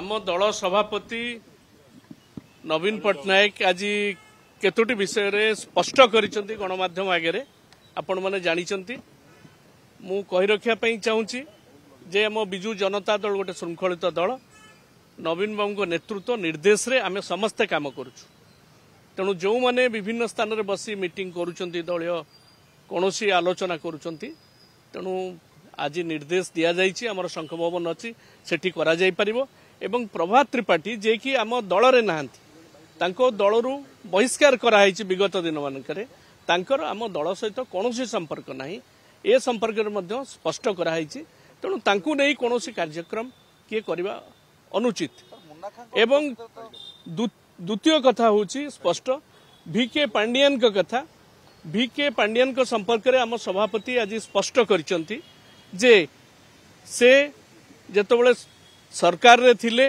आम दल सभापति नवीन पट्टनायक आज केतोटी विषय रे स्पष्ट करिसेंती गणमाध्यम आगे आपण माने जानिचंती। मु कहि रखिया पई चाहूची जे आम बिजू जनता दल गोटे श्रृंखलित दल नवीन बाबू नेतृत्व निर्देश रे आमे समस्ते काम करूछु। तेणु जो माने विभिन्न स्थान रे बसी मीटिंग करूचंती दलीय कोनोसी आलोचना करूचंती तेणु आज निर्देश दिया जाइछि हमर शंख भवन अछि सेठी करा जाई परिबो एवं प्रभात त्रिपाठी जे कि आम दल रे नाहंती तांको दलरू बहिष्कार कराई विगत दिन मानकरे तांकर आम दल सहित कोनोसी संपर्क नाही ए संपर्क रे मध्य स्पष्ट कराई तेणु तांकु नै कोनोसी कार्यक्रम किए करबा अनुचित। एवं द्वितीय कथा होची स्पष्ट VK पांडियन का कथा VK पांडियन को संपर्क रे आम सभापति आज स्पष्ट करिसंती जे से जेतबेले सरकार रे थिले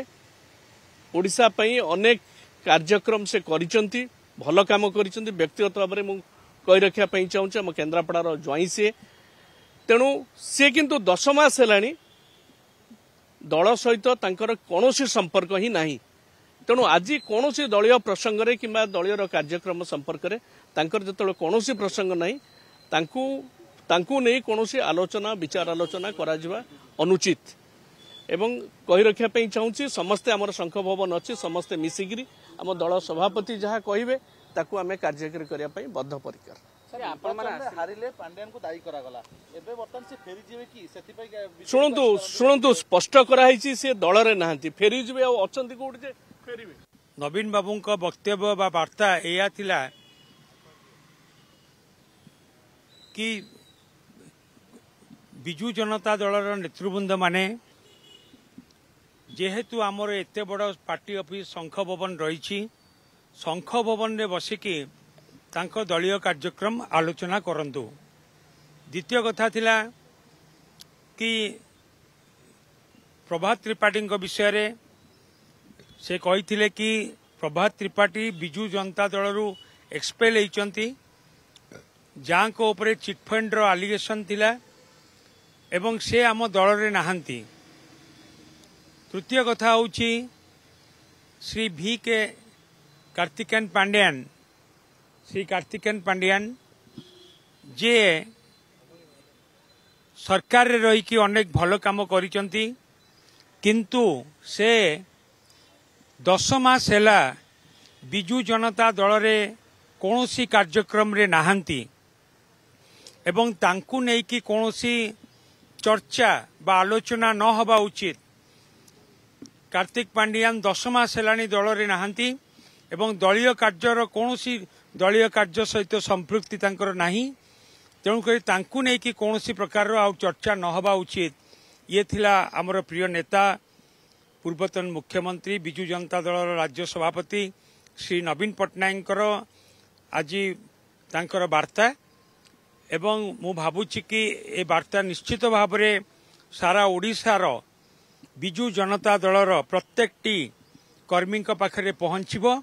ओडिशा पई अनेक कार्यक्रम से करिसंती भल काम करिसंती। व्यक्तिगत भाव में कहि रखिया पई चाहूचे हम केन्द्रापड़ार ज्वाई से तेणु से किंतु 10 मास हेलानी दल सहित तांकर कोनोसी संपर्क ही नाही। तेणु आज कोनोसी दलीय प्रसंग रे किंबा दलीय कार्यक्रम संपर्क रे तांकर जेतबेले कोनोसी प्रसंग नाही तांकू नै कोनोसी आलोचना विचार आलोचना करा जिवा अनुचित। एवं कहि रखिया पई चाहूची समस्ते हमर शंख भवन अछि समस्ते मिसिगिरी आम दल सभापति जहाँ कहिबे ताकू आमे कार्यक्रम करिया पई बद्धपरिकर। सर आपण माने हारिले पांड्यान को दायी करागला एबे वर्तमान से फेरी जिवे कि सेति पई शुणु स्पष्ट कराई से दल रे नाहंती फेरी जिवे आ अछंती कोड जे फेरीबे। नवीन बाबू को वक्तव्य बा वार्ता एया थिला कि बिजू जनता दलर नेतृवृंद माने जेहेतु आमर एते बड़ पार्टी ऑफिस शंख भवन रही शंख भवन रे बसिकी तांको दलीय कार्यक्रम आलोचना करंतु। द्वितीय कथा थिला कि प्रभात त्रिपाठी विषय रे से कही कि प्रभात त्रिपाठी बिजू जनता दलरू एक्सपेल होइचंती जहाँ को ऊपर चिटफंड रो एलिगेशन थिला एवं से आम दल रे नाहंती। तृतीय कथा होची श्री VK कार्तिकेन पांड्यान श्री कार्तिकेन पांड्यान जे सरकार रे रही कि अनेक भल काम करिसंती किंतु से 10 मास हैला बिजू जनता दल रे कोनोसी कार्यक्रम रे नाहंती एवं तांकु नै कि कोनोसी चर्चा बा आलोचना न हवा उचित। कार्तिक पांड्यान 10 मास हेलानी दल रे नाहंती एवं दलीय कार्यर कोनोसी दलीय कार्य सहित संपृक्ति तांकर नाही तेणुक तांकु नै कि कोनोसी प्रकार आ चर्चा न हवा उचित। ये थिला हमर प्रिय नेता पूर्वतन मुख्यमंत्री बिजू जनता दल राज्य सभापति श्री नवीन पट्टनायक आज तांकर वार्ता एवं मु भाबुची कि ए वार्ता निश्चित भाव में सारा ओडिशार बिजू जनता दलर प्रत्येक कर्मी पाखरे पहुंचबो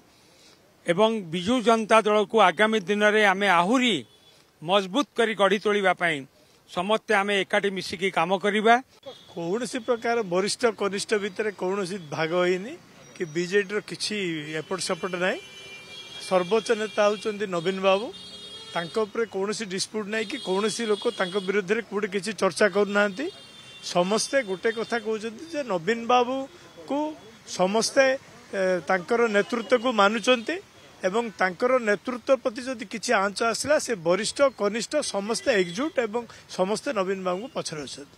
एवं बिजू जनता दल को आगामी दिन में आमे आहुरी मजबूत करी गढ़ी तोलिबा पई समस्ते आमे एकाठी मिसिकी काम करिबा। कौनसी प्रकार वरिष्ठ कनिष्ठ भितर कौनसी भाग होइनी कि बीजेडी रो किछि एपट सपट नाही। सर्वोच्च नेता होचंदी नवीन बाबू तांको ऊपर कौनसी डिस्प्यूट नाही कि कौनसी लोक तांको विरुद्ध रे कोडे किछि चर्चा करूनांती। समस्ते गोटे कथा कहउचंती जे नवीन बाबू को समस्ते तांकर नेतृत्व को मानुचंती एवं तांकर नेतृत्व प्रति जदि किछि आंच आसला से वरिष्ठ कनिष्ठ समस्ते एकजुट एवं समस्ते नवीन बाबू को पछरे अछंती।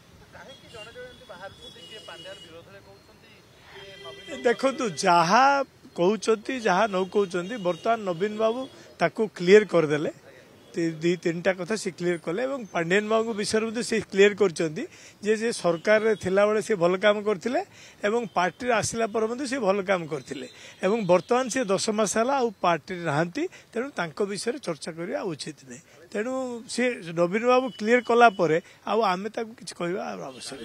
देखो जहा कहउचंती जहा न कहउचंती वर्तमान नवीन बाबू ताको क्लियर कर देले 2-3टा कथा से क्लियर कले एवं पांड्यान बाबू विषय से क्लियर करचंती जे सरकार रे थिला बेले से भल काम करथिले एवं पार्टी आसिला पर मध्ये से भल काम करथिले एवं वर्तमान से 10 मास हला आ पार्टी नाहंती तेणु तांको विषय चर्चा करिया उचित नै। तेणु से नवीन बाबू क्लियर कला परे आ आमे ताको किछ कहबा आवश्यक।